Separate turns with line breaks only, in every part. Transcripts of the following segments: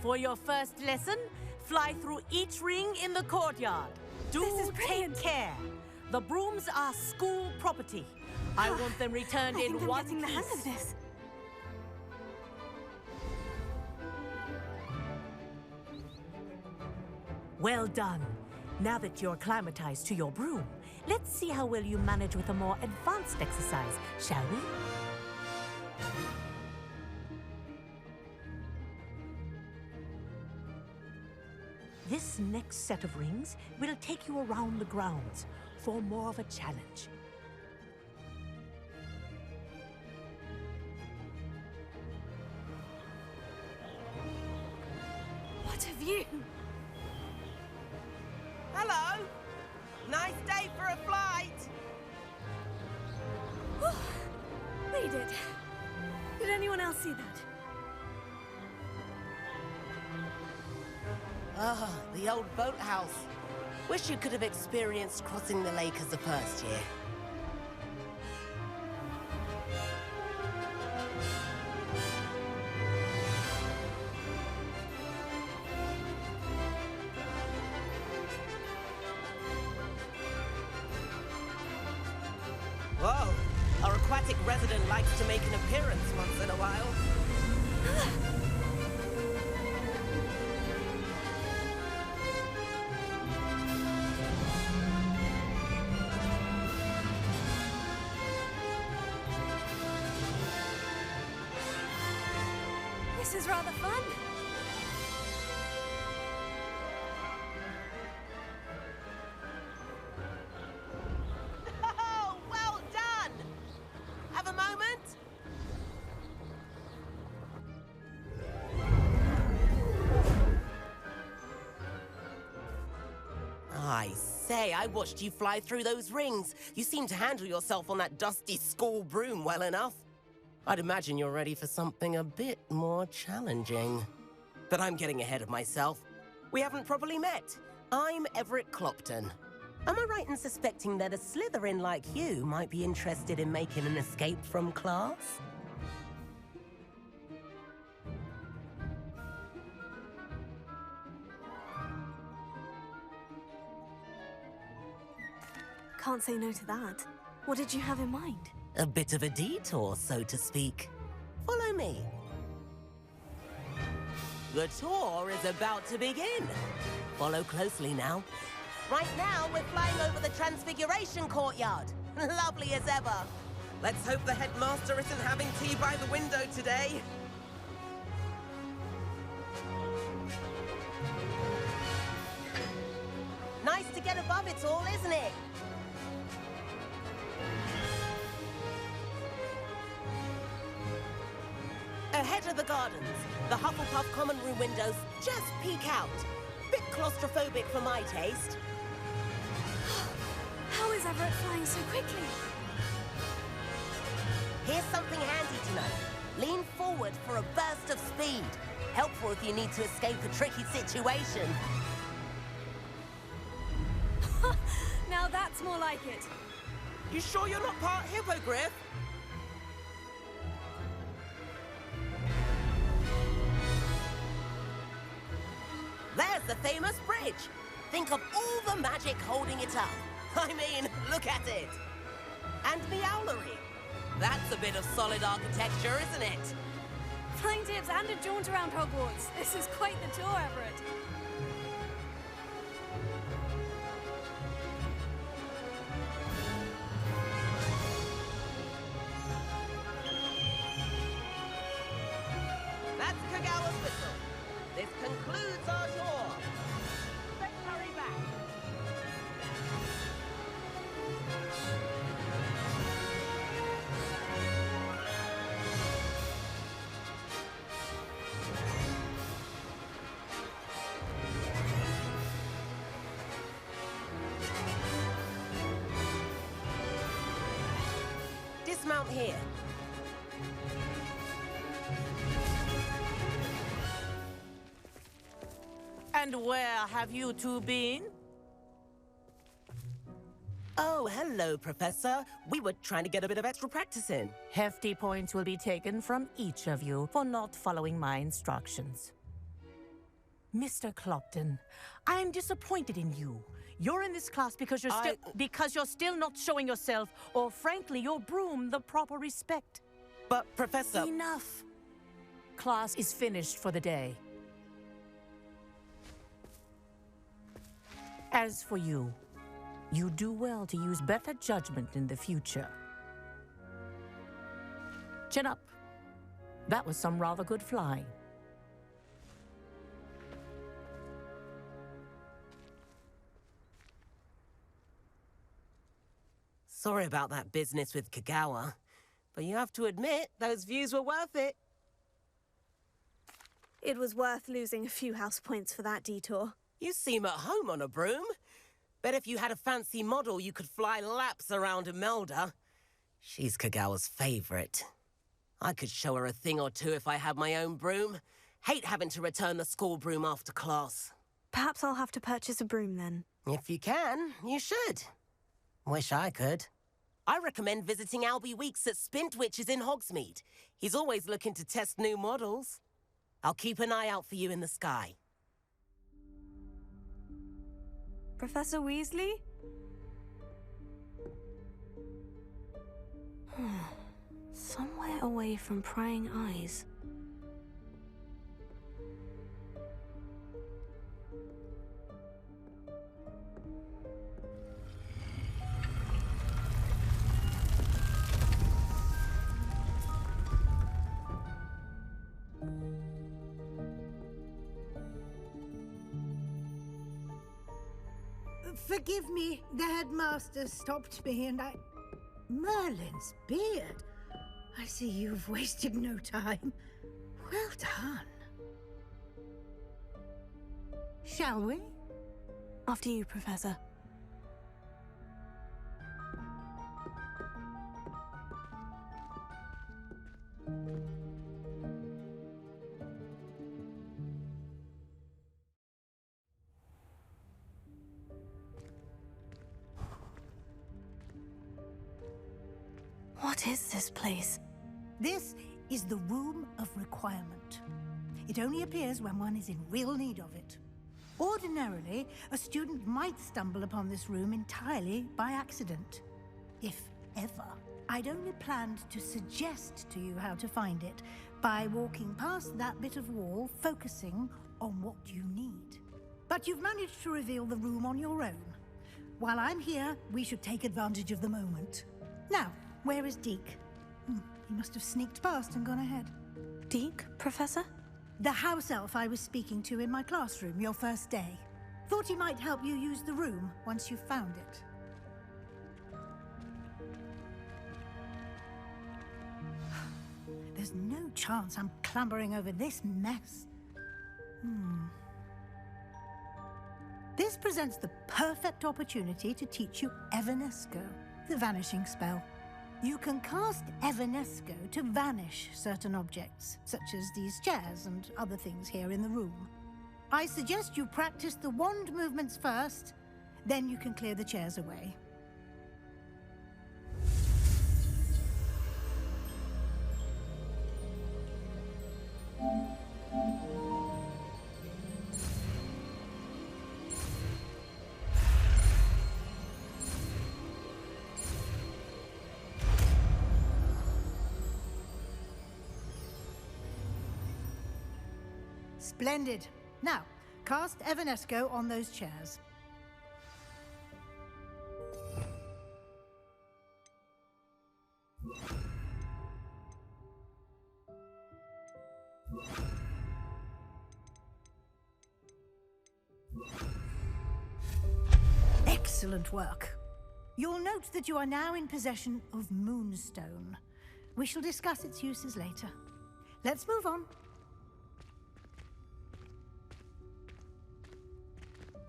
For your first lesson, fly through each ring in the courtyard. Do take care. The brooms are school property. I want them returned in one piece.
I'm getting the hang of this.
Well done. Now that you're acclimatized to your broom, let's see how well you manage with a more advanced exercise, shall we? This next set of rings will take you around the grounds for more of a challenge.
What have you?
Hello! Nice day for a flight!
Read it. Did anyone else see that?
Ah, the old boathouse. Wish you could have experienced crossing the lake as a first year. Whoa! Our aquatic resident likes to make an appearance once in a while.
This is rather fun.
Oh, well done! Have a moment? I say, I watched you fly through those rings. You seem to handle yourself on that dusty school broom well enough. I'd imagine you're ready for something a bit more challenging. But I'm getting ahead of myself. We haven't properly met. I'm Everett Clopton. Am I right in suspecting that a Slytherin like you might be interested in making an escape from class?
Can't say no to that. What did you have in mind?
A bit of a detour, so to speak. Follow me. The tour is about to begin. Follow closely now. Right now, we're flying over the Transfiguration Courtyard. Lovely as ever. Let's hope the headmaster isn't having tea by the window today. Nice to get above it all, isn't it? Ahead of the gardens, the Hufflepuff common room windows just peek out. Bit claustrophobic for my taste.
How is Everett flying so quickly?
Here's something handy to know. Lean forward for a burst of speed. Helpful if you need to escape a tricky situation.
Now that's more like it.
You sure you're not part hippogriff? There's the famous bridge. Think of all the magic holding it up. I mean, look at it. And Meowlery. That's a bit of solid architecture, isn't it?
Flying tips and a jaunt around Hogwarts. This is quite the tour, Everett.
That's Kagawa's whistle. This concludes our tour. Let's hurry back. Dismount here.
And where have you two been?
Oh, hello, Professor. We were trying to get a bit of extra practice in.
Hefty points will be taken from each of you for not following my instructions. Mr. Clopton, I am disappointed in you. You're in this class because you're still not showing yourself, or frankly, your broom, the proper respect.
But, Professor...
Enough. Class is finished for the day. As for you, you do well to use better judgment in the future. Chin up. That was some rather good flying.
Sorry about that business with Kagawa, but you have to admit, those views were worth it.
It was worth losing a few house points for that detour.
You seem at home on a broom. Bet if you had a fancy model, you could fly laps around Imelda. She's Kagawa's favorite. I could show her a thing or two if I had my own broom. Hate having to return the school broom after class.
Perhaps I'll have to purchase a broom then.
If you can, you should. Wish I could. I recommend visiting Albie Weeks at Spintwitches in Hogsmeade. He's always looking to test new models. I'll keep an eye out for you in the sky.
Professor Weasley? Somewhere away from prying eyes.
Forgive me, the headmaster stopped me and I... Merlin's beard. I see you've wasted no time. Well done. Shall we?
After you, Professor. What is this place?
This is the Room of Requirement. It only appears when one is in real need of it. Ordinarily, a student might stumble upon this room entirely by accident. If ever. I'd only planned to suggest to you how to find it by walking past that bit of wall, focusing on what you need. But you've managed to reveal the room on your own. While I'm here, we should take advantage of the moment. Now, where is Deke? He must have sneaked past and gone ahead.
Deke, Professor?
The house elf I was speaking to in my classroom your first day. Thought he might help you use the room once you've found it. There's no chance I'm clambering over this mess. This presents the perfect opportunity to teach you Evanesco, the vanishing spell. You can cast Evanesco to vanish certain objects, such as these chairs and other things here in the room. I suggest you practice the wand movements first, then you can clear the chairs away. Splendid. Now, cast Evanesco on those chairs. Excellent work. You'll note that you are now in possession of Moonstone. We shall discuss its uses later. Let's move on.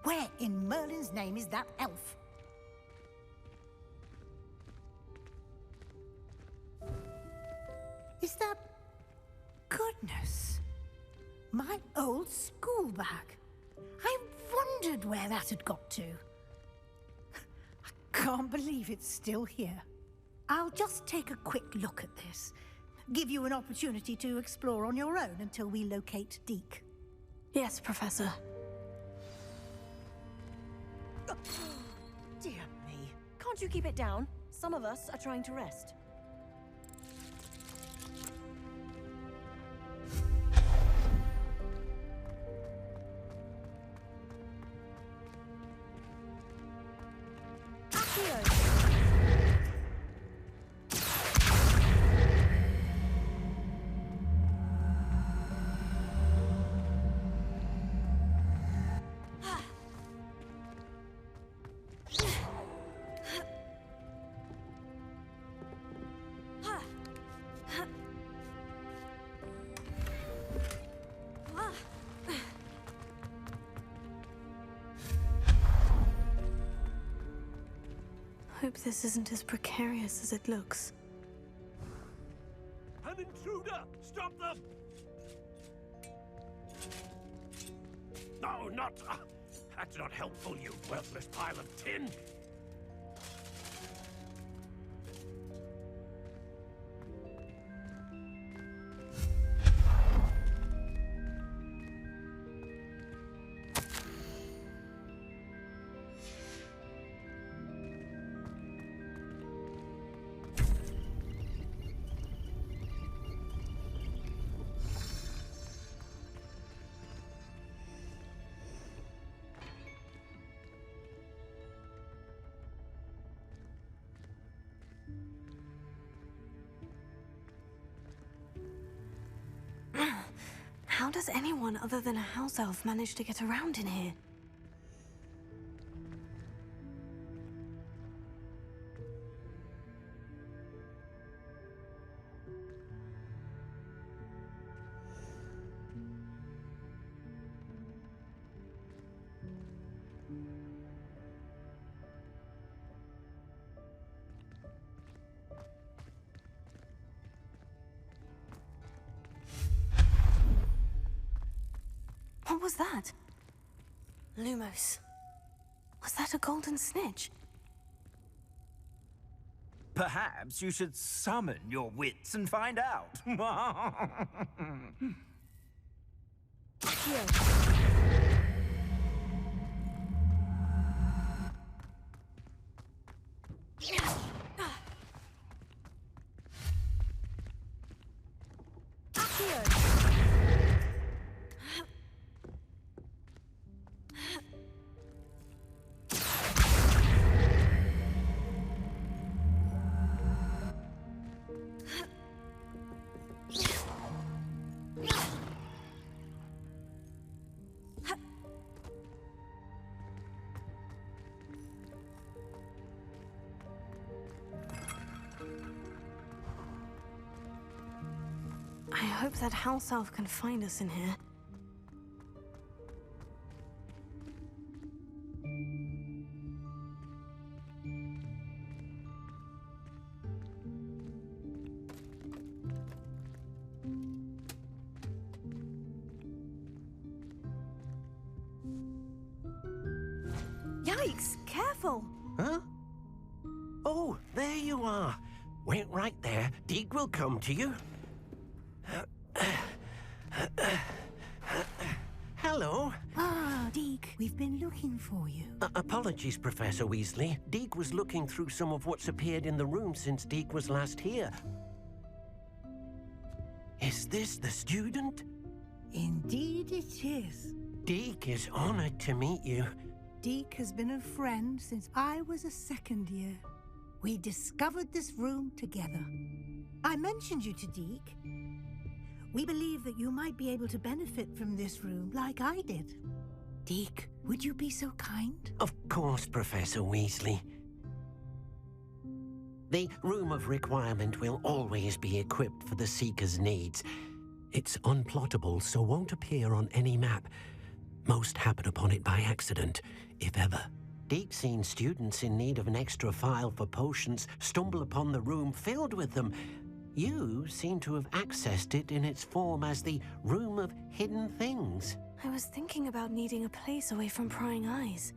Where in Merlin's name is that elf? Is that... Goodness. My old school bag. I wondered where that had got to. I can't believe it's still here. I'll just take a quick look at this. Give you an opportunity to explore on your own until we locate Deke.
Yes, Professor.
Dear me. Can't you keep it down? Some of us are trying to rest.
Hope this isn't as precarious as it looks.
An intruder! Stop them! No, not... that's not helpful, you worthless pile of tin!
How does anyone other than a house elf manage to get around in here? What was that? Lumos. Was that a golden snitch?
Perhaps you should summon your wits and find out.
I hope that house elf can find us in here.
Yikes! Careful!
Huh? Oh, there you are. Wait right there. Deek will come to you. Hello.
Ah, Deke, we've been looking for you.
Apologies, Professor Weasley. Deek was looking through some of what's appeared in the room since Deek was last here. Is this the student?
Indeed it is.
Deek is honored to meet you.
Deke has been a friend since I was a second year. We discovered this room together. I mentioned you to Deke. We believe that you might be able to benefit from this room like I did. Deke, would you be so kind?
Of course, Professor Weasley. The Room of Requirement will always be equipped for the Seeker's needs. It's unplottable, so won't appear on any map. Most happen upon it by accident, if ever. Deke's seen students in need of an extra file for potions stumble upon the room filled with them. You seem to have accessed it in its form as the Room of Hidden Things.
I was thinking about needing a place away from prying eyes.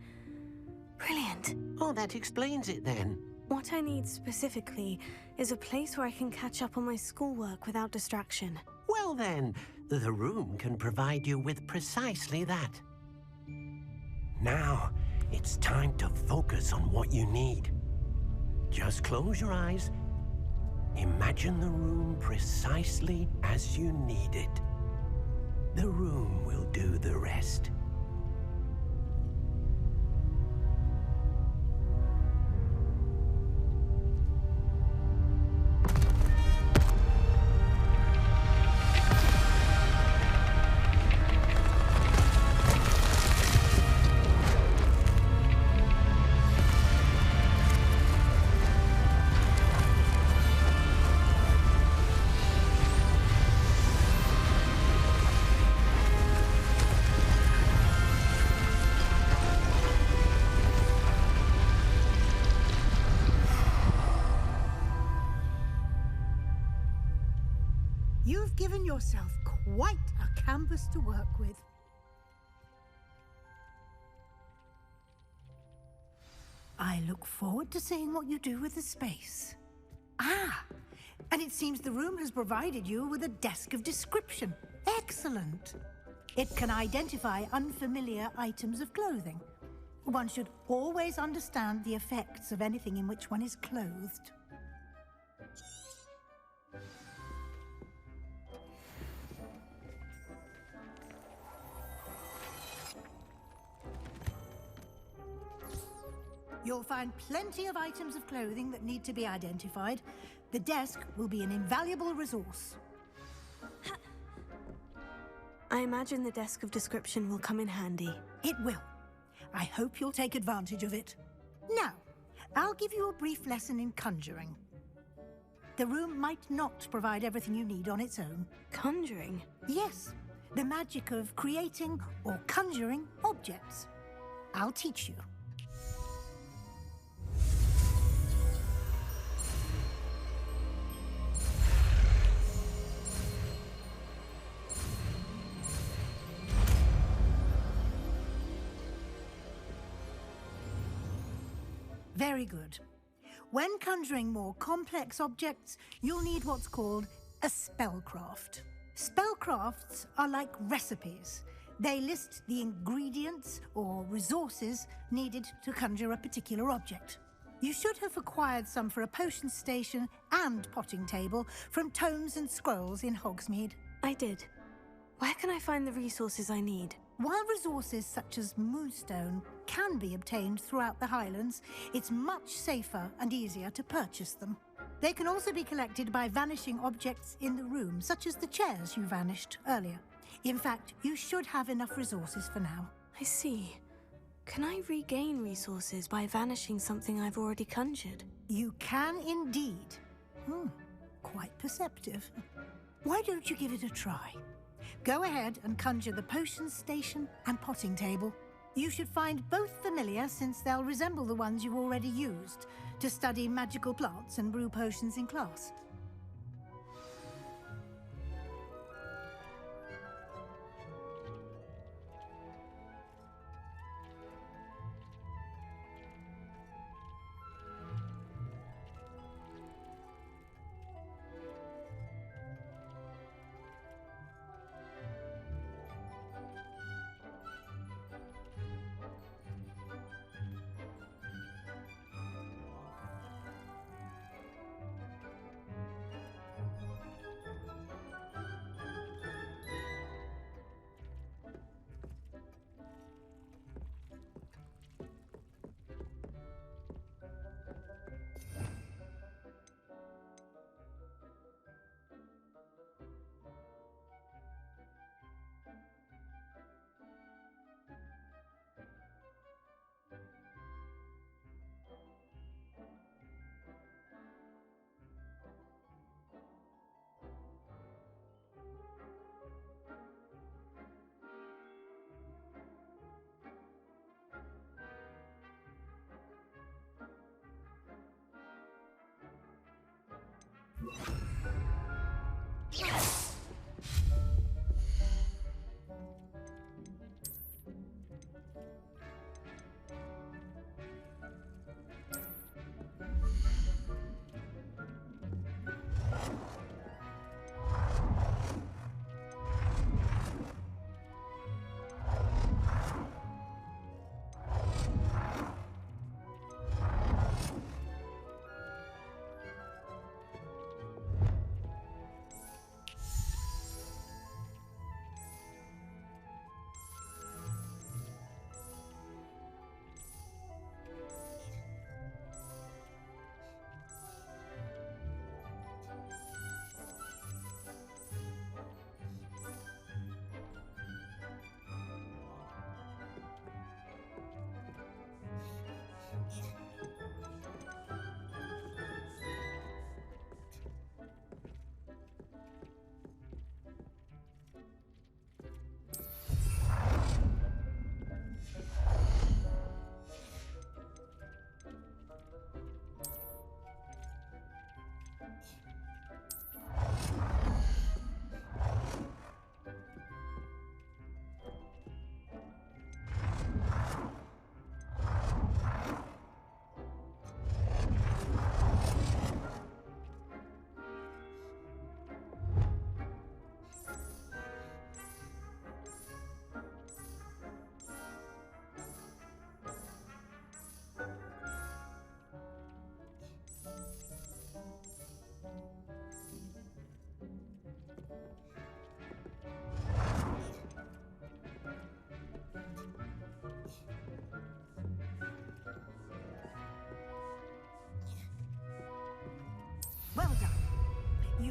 Brilliant.
Oh, that explains it then.
What I need specifically is a place where I can catch up on my schoolwork without distraction.
Well Well then, the room can provide you with precisely that. Now, it's time to focus on what you need. Just close your eyes. Imagine the room precisely as you need it. The room will do the rest.
You've given yourself quite a canvas to work with. I look forward to seeing what you do with the space. Ah, and it seems the room has provided you with a desk of description. Excellent. It can identify unfamiliar items of clothing. One should always understand the effects of anything in which one is clothed. You'll find plenty of items of clothing that need to be identified. The desk will be an invaluable resource.
I imagine the desk of description will come in handy.
It will. I hope you'll take advantage of it. Now, I'll give you a brief lesson in conjuring. The room might not provide everything you need on its own.
Conjuring?
Yes, the magic of creating or conjuring objects. I'll teach you. Very good. When conjuring more complex objects, you'll need what's called a spellcraft. Spellcrafts are like recipes. They list the ingredients or resources needed to conjure a particular object. You should have acquired some for a potion station and potting table from tomes and scrolls in Hogsmeade.
I did. Where can I find the resources I need?
While resources such as moonstone can be obtained throughout the Highlands, it's much safer and easier to purchase them. They can also be collected by vanishing objects in the room, such as the chairs you vanished earlier. In fact, you should have enough resources for now.
I see. Can I regain resources by vanishing something I've already conjured?
You can indeed. Quite perceptive. Why don't you give it a try? Go ahead and conjure the potion station and potting table. You should find both familiar, since they'll resemble the ones you've already used to study magical plants and brew potions in class.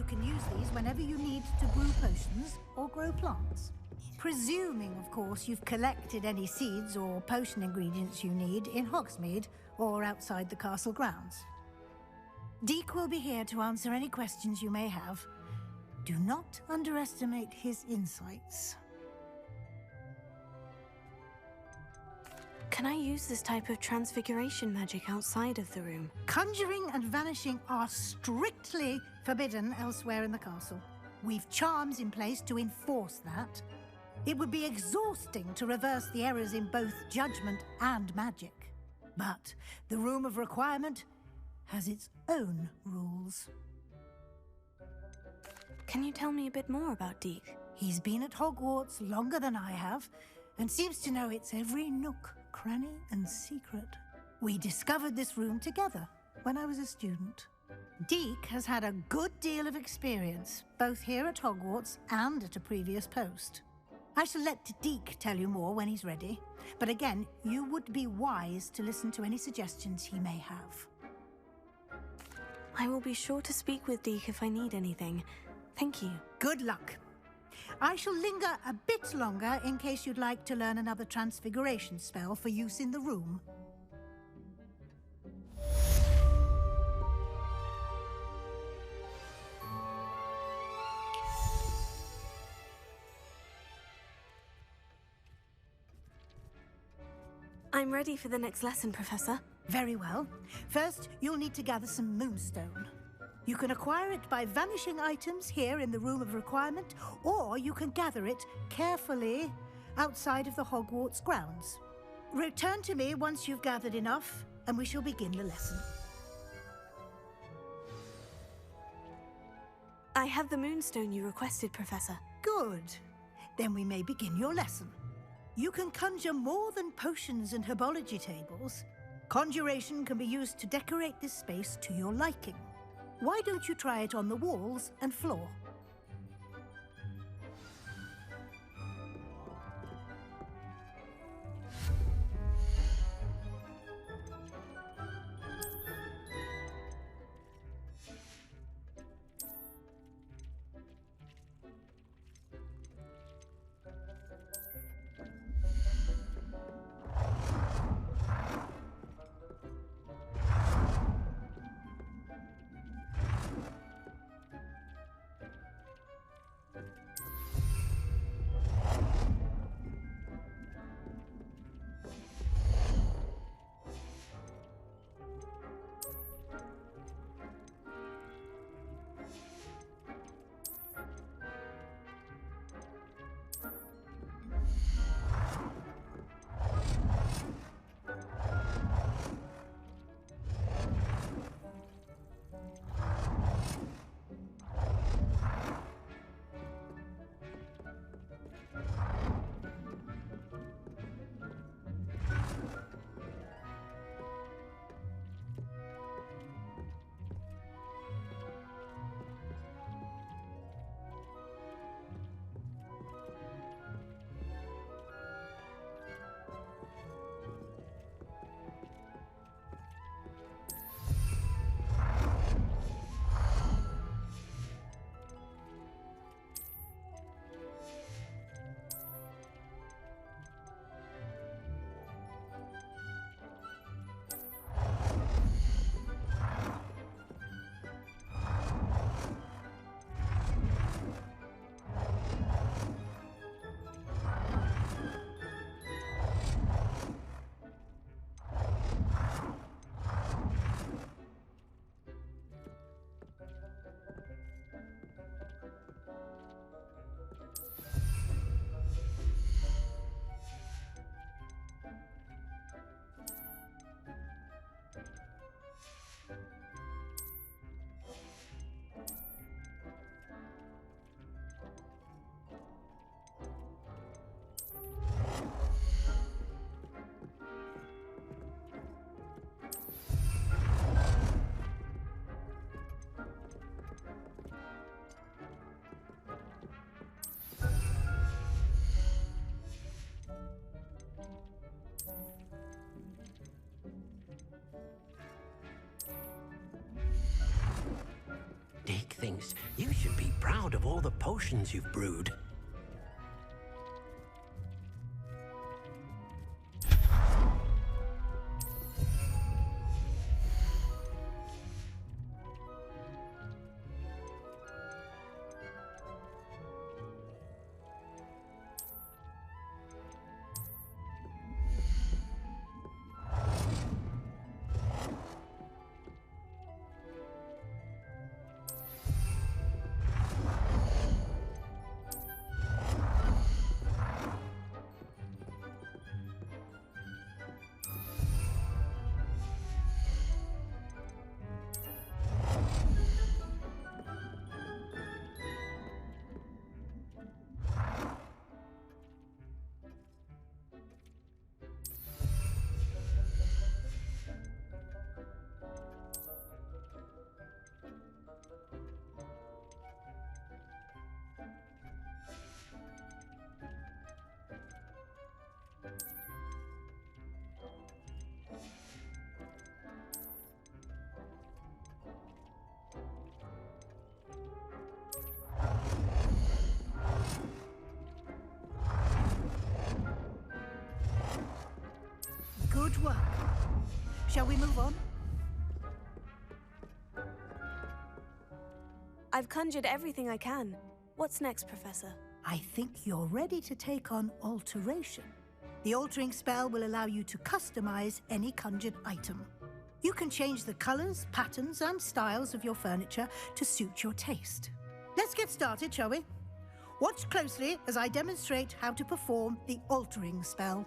can use these whenever you need to brew potions or grow plants. Presuming, of course, you've collected any seeds or potion ingredients you need in Hogsmeade or outside the castle grounds. Deek will be here to answer any questions you may have. Do not underestimate his insights.
Can I use this type of transfiguration magic outside of the room?
Conjuring and vanishing are strictly forbidden elsewhere in the castle. We've charms in place to enforce that. It would be exhausting to reverse the errors in both judgment and magic. But the Room of Requirement has its own rules.
Can you tell me a bit more about Deek?
He's been at Hogwarts longer than I have, and seems to know its every nook, cranny, and secret. We discovered this room together when I was a student. Deek has had a good deal of experience, both here at Hogwarts and at a previous post. I shall let Deek tell you more when he's ready, but again, you would be wise to listen to any suggestions he may have.
I will be sure to speak with Deek if I need anything. Thank you.
Good luck. I shall linger a bit longer in case you'd like to learn another transfiguration spell for use in the room.
I'm ready for the next lesson, Professor.
Very well. First, you'll need to gather some moonstone. You can acquire it by vanishing items here in the Room of Requirement, or you can gather it carefully outside of the Hogwarts grounds. Return to me once you've gathered enough, and we shall begin the lesson.
I have the moonstone you requested, Professor.
Good. Then we may begin your lesson. You can conjure more than potions and herbology tables. Conjuration can be used to decorate this space to your liking. Why don't you try it on the walls and floor?
rings. You should be proud of all the potions you've brewed.
Good work. Shall we move on?
I've conjured everything I can. What's next, Professor?
I think you're ready to take on alteration. The altering spell will allow you to customize any conjured item. You can change the colors, patterns, and styles of your furniture to suit your taste. Let's get started, shall we? Watch closely as I demonstrate how to perform the altering spell.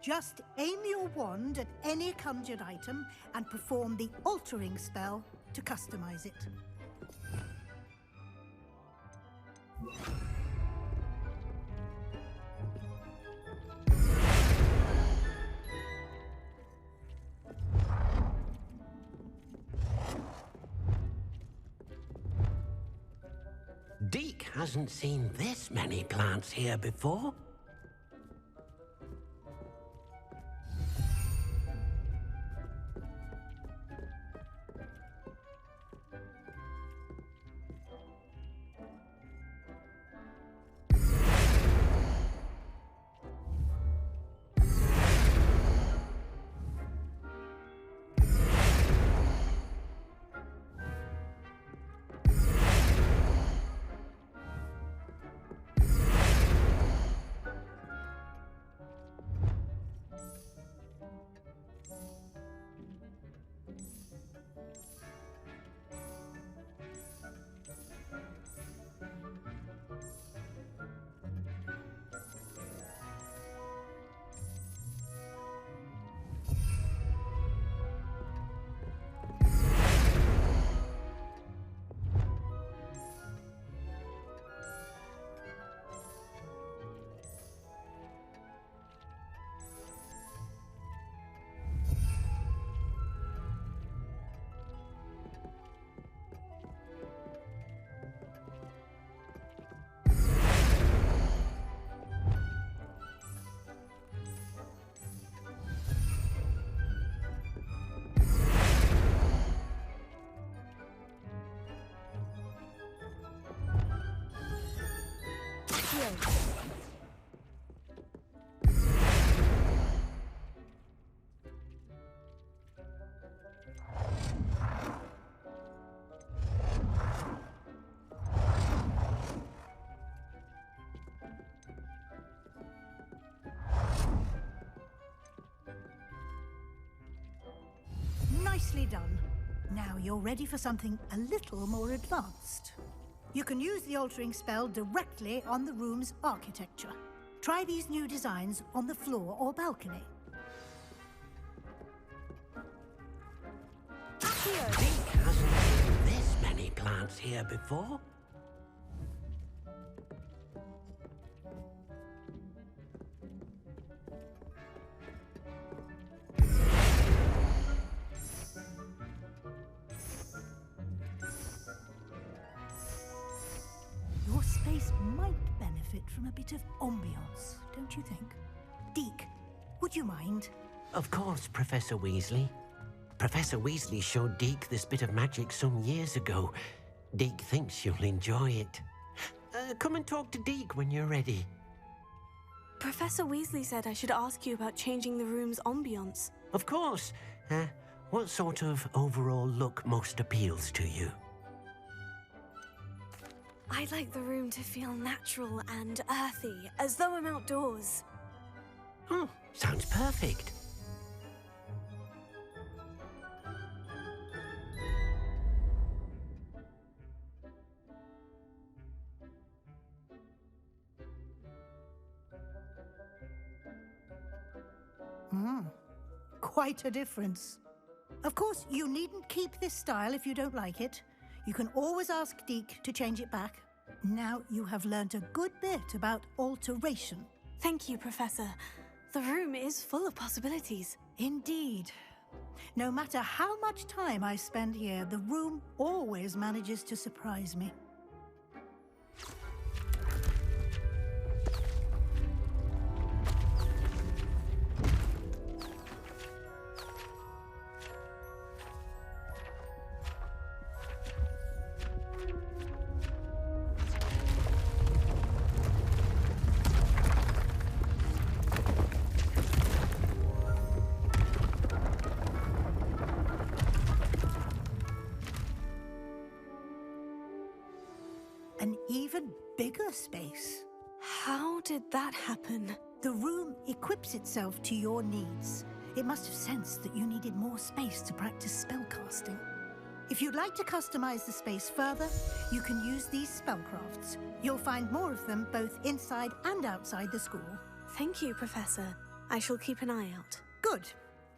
Just aim your wand at any conjured item and perform the altering spell to customize it.
Deke hasn't seen this many plants here before.
Nicely done. Now you're ready for something a little more advanced. You can use the altering spell directly on the room's architecture. Try these new designs on the floor or balcony.
Deke hasn't seen this many plants here before.
benefit from a bit of ambiance, don't you think? Deke, would you mind?
Of course, Professor Weasley. Professor Weasley showed Deke this bit of magic some years ago. Deke thinks you'll enjoy it. Come and talk to Deke when you're ready.
Professor Weasley said I should ask you about changing the room's ambiance.
Of course. What sort of overall look most appeals to you?
I'd like the room to feel natural and earthy, as though I'm outdoors.
Sounds perfect.
Quite a difference. Of course, you needn't keep this style if you don't like it. You can always ask Deke to change it back. Now you have learnt a good bit about alteration.
Thank you, Professor. The room is full of possibilities.
Indeed. No matter how much time I spend here, the room always manages to surprise me. An even bigger space.
How did that happen?
The room equips itself to your needs. It must have sensed that you needed more space to practice spellcasting. If you'd like to customize the space further, you can use these spellcrafts. You'll find more of them both inside and outside the school.
Thank you, Professor. I shall keep an eye out.
Good.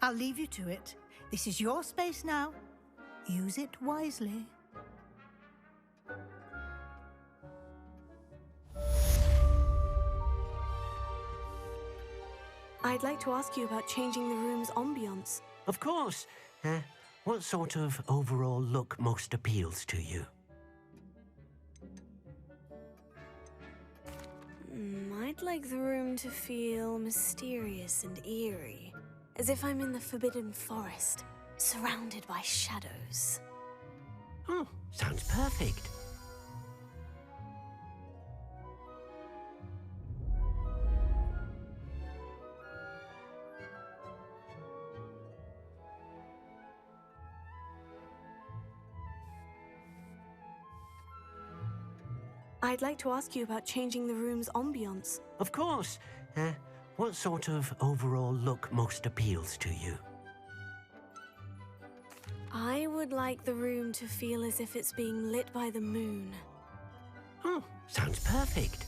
I'll leave you to it. This is your space now. Use it wisely.
I'd like to ask you about changing the room's ambiance.
Of course. What sort of overall look most appeals to you?
I'd like the room to feel mysterious and eerie, as if I'm in the Forbidden Forest, surrounded by shadows.
Sounds perfect.
I'd like to ask you about changing the room's ambiance.
Of course. What sort of overall look most appeals to you?
I would like the room to feel as if it's being lit by the moon.
Sounds perfect.